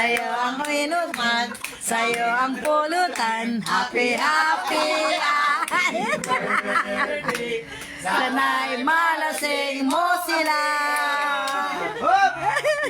sa'yo ang inuman, sa'yo ang pulutan. Happy, happy, sana'y malasing mo sila. Happy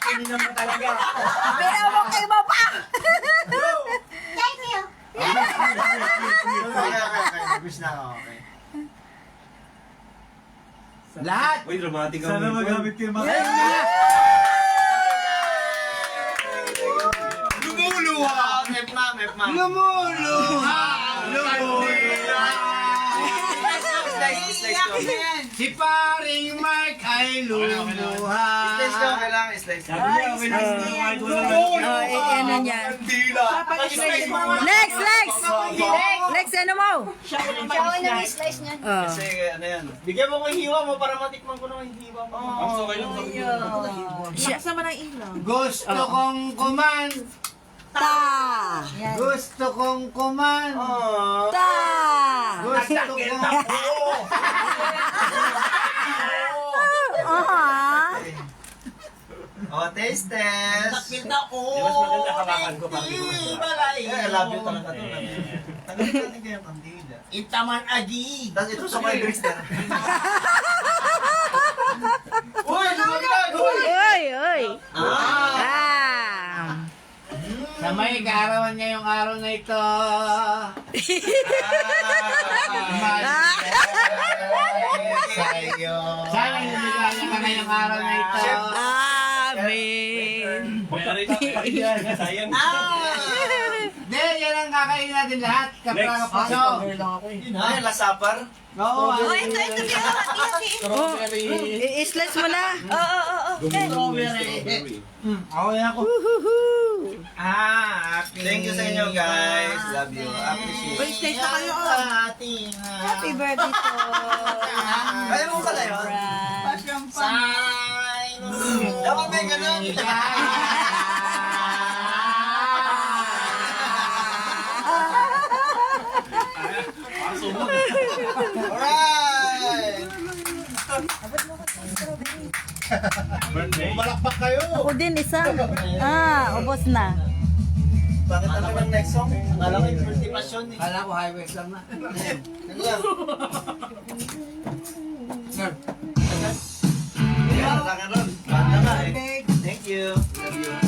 Hindi naman talaga. Pinabok kayo ba pa? Thank you. Wish na ako, okay. Lahat! Uy, dramatic ang Sana magamit kayo mga Lumuluha! Mepma! Lumuluha! Si paring Mark ay luluha. Slice ko, okay lang, slice ko. Ano niyan? Lex! Lex, ano mo? Siya na slice niya. Kasi ano yan. Bigyan mo ko yung hiwa mo para matikman ko naman yung hiwa mo. Kasama ng ilaw. Gusto kong kuman. Ta! Gusto kong kuman. Ta! Gusto kong... Oh, taste test! Nakita ko. Mas maganda hawakan ko pag hindi mo Balay! I love you talaga to. Tagalin natin kayo ang kandila. Itaman aji. Tapos ito sa my drinks na. Uy! Lumaglag! Uy! Oy! Ah! Sa may kaarawan niya yung araw na ito. Sa'yo. Sana hiniligan niya ka ngayong araw na ito. Amen! Sayang. Hindi, yan ang kakain natin lahat. Kapraga paso. Ay, lasapar. Oo. Oh, ito. Oh, i-slice mo na. Strawberry. Ako yan ako. Thank you sa inyo guys. Love you. Appreciate. Slice na kayo. Happy birthday to. Kaya mo pala yun? Sign. Dapat may ganun. Alright! Malakpak kayo. Ako din isa. Ubos na. Bakit ano yung next song? Akala ko yung birthday passion eh. Kala ko highways lang na. Sir. Yeah, rock and roll. Banda nga eh. Thank you. Love you.